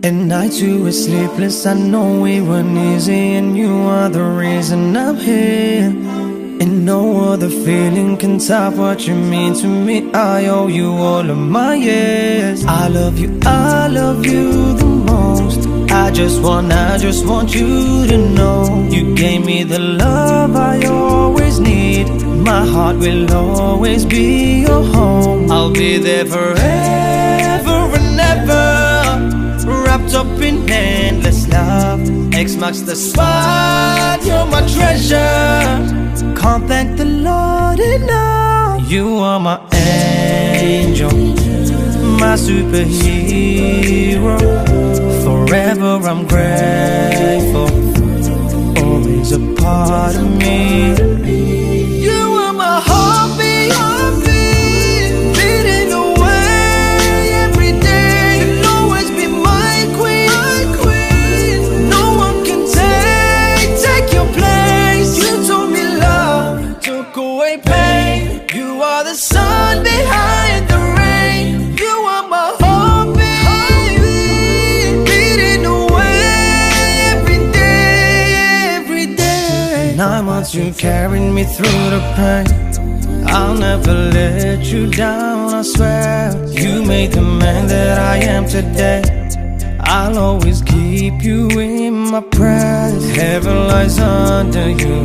And nights you were sleepless, I know it wasn't easy, and you are the reason I'm here. And no other feeling can top what you mean to me. I owe you all of my years. I love you the most. I just want you to know you gave me the love I always need. My heart will always be your home. I'll be there forever and ever, wrapped up in endless love. X marks the spot, you're my treasure. Can't thank the Lord enough. You are my angel, my superhero. Forever I'm grateful, always a part of me. You are my heartbeat, beating away every day. You'll always be my queen. No one can take your place. You told me love took away pain. You are the sun behind the rain. You are my heartbeat, beating away every day. 9 months you carried me through the pain. I'll never let you down, I swear. You made the man that I am today. I'll always keep you in my prayers. Heaven lies under you.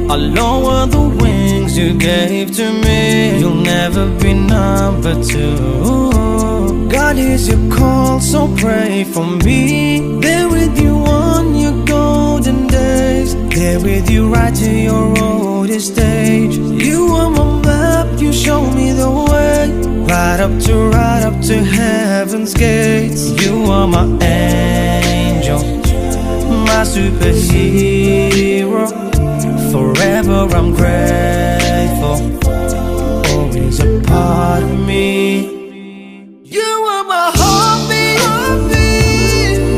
I'll lower the wings you gave to me. You'll never be number two. God hears your call, so pray for me. There with you on your golden days. There with you right to your oldest age. You are my map, you show me the way. Right up to heaven's gates. You are my angel, my superhero. Forever I'm grateful, always a part of me. You are my heartbeat,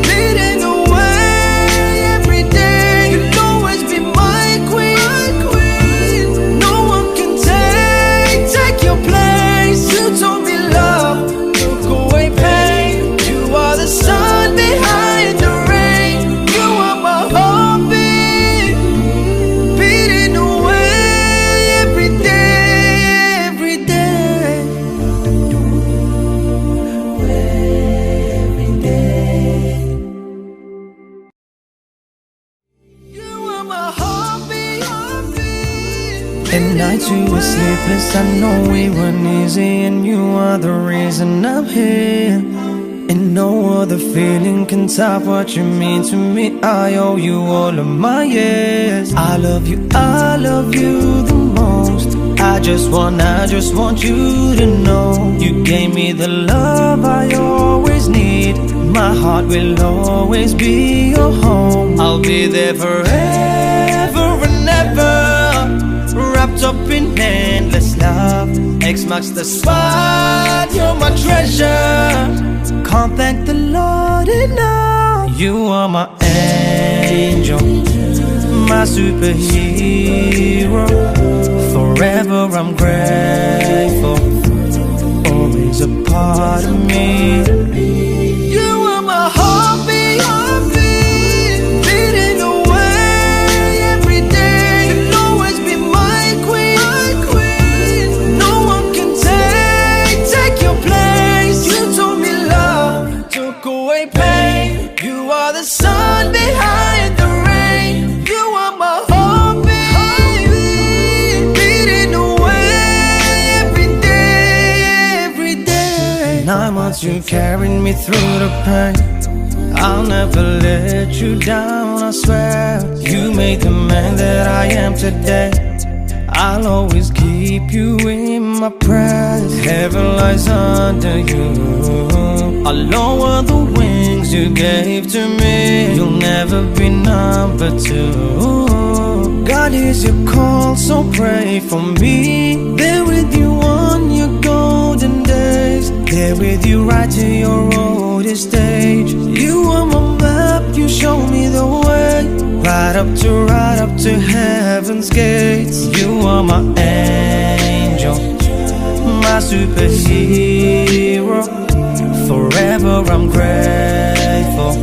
beating away every day. You'll always be my queen. No one can take your place. You told me love took away pain. You are the sun behind the rain. You are my heartbeat, beating away every day, every day. Every day. You are my heartbeat. And nights you were sleepless, I know it wasn't easy, and you are the reason I'm here. And no other feeling can top what you mean to me. I owe you all of my years. I love you the most. I just want you to know you gave me the love I always need. My heart will always be your home. I'll be there forever and ever, wrapped up in endless love. X marks the spot, you're my treasure. Can't thank the Lord enough. You are my angel, my superhero. Forever I'm grateful, always a part of me. You are my heartbeat, beating away every day. You'll always be my queen. No one can take your place. You told me love took away pain. You are the sun behind the rain. You are my heartbeat, beating away every day. 9 months you carried me through the pain. I'll never let you down, I swear. You made the man that I am today. I'll always keep you in my prayers. Heaven lies under you. I'll lower the wings you gave to me. You'll never be number two. God hears your call, so pray for me. There with you on your golden days. There with you right to your oldest age. You are my map, you show me the way. Right up to heaven's gates. You are my angel, my superhero. Forever I'm grateful,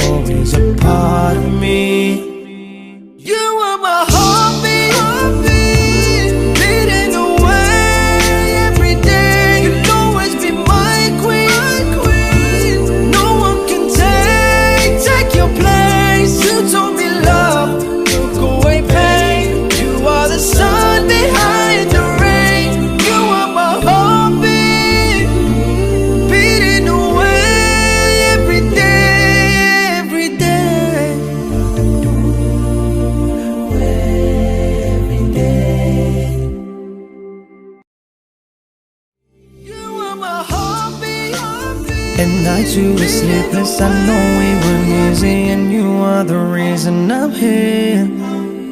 always a part of me. You are my heartbeat, beating away every day. You'll always be my queen. No one can take your place. You told me love took away pain. You are the sun behind the rain. You are my heartbeat, beating away every day, every day. Every day. You are my heartbeat. And nights you were sleepless, I know we were easy, and you are the reason I'm here.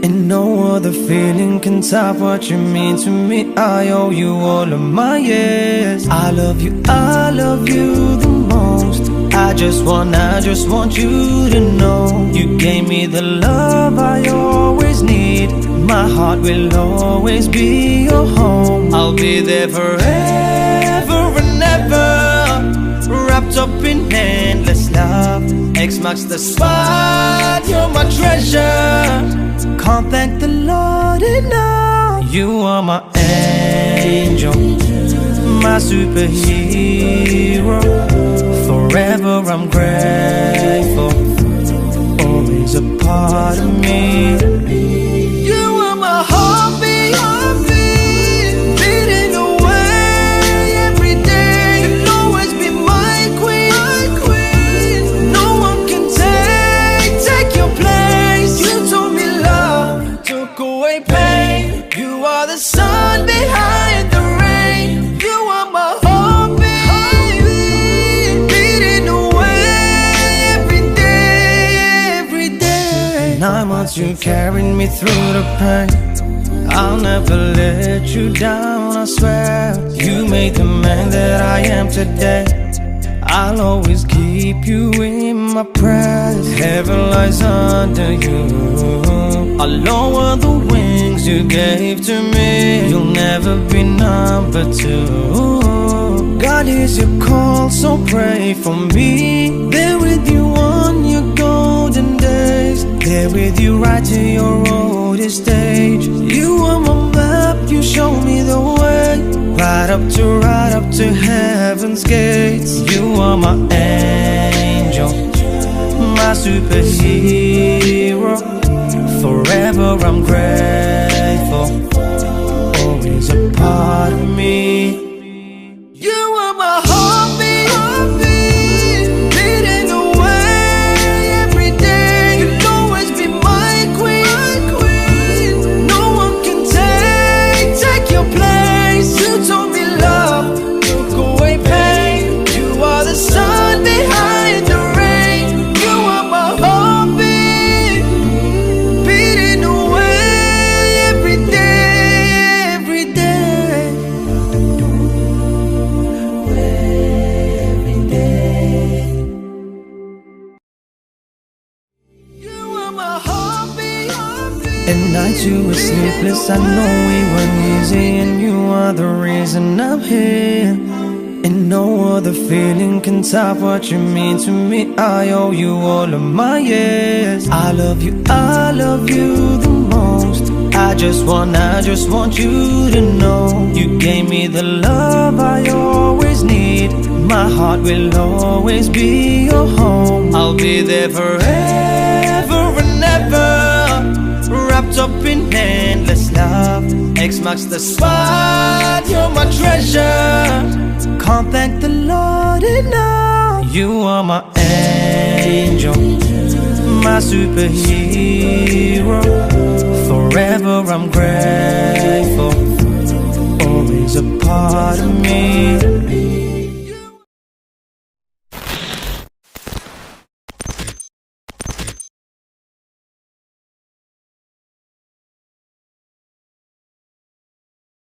And no other feeling can top what you mean to me. I owe you all of my years. I love you the most. I just want you to know you gave me the love I always need. My heart will always be your home. I'll be there forever and ever, wrapped up in endless love. X marks the spot, you're my treasure. Can't thank the Lord enough. You are my angel, my superhero. Forever I'm grateful, always a part of me. You are my heartbeat, beating away every day. You'll always be my queen. No one can take your place. You told me love took away pain. You are the sun behind the rain. You are my heartbeat, beating away every day. 9 months you carried me through the pain. I'll never let you down, I swear. You made the man that I am today. I'll always keep you in my prayers. Heaven lies under you. I'll lower the wings you gave to me. You'll never be number two. God hears your call, so pray for me. There with you on your golden days. There with you right to your oldest age. You are my map, you show me the way. Right up to heaven's gates. You are my angel, my superhero. Forever I'm grateful, always a part of me. You are my heartbeat, beating away every day. You'll always be my queen. No one can take your place. You told me love took away pain. You are the sun behind the rain. You are my heartbeat, beating away every day, every day. Every day. You are my heartbeat. And nights you were sleepless, I know we weren't easy, and you are the reason I'm here. And no other feeling can top what you mean to me. I owe you all of my years. I love you the most. I just want you to know you gave me the love I always need. My heart will always be your home. I'll be there forever and ever, wrapped up in endless love. X marks the spot, you're my treasure. Can't thank the Lord enough. You are my angel, my superhero. Forever I'm grateful, always a part of me.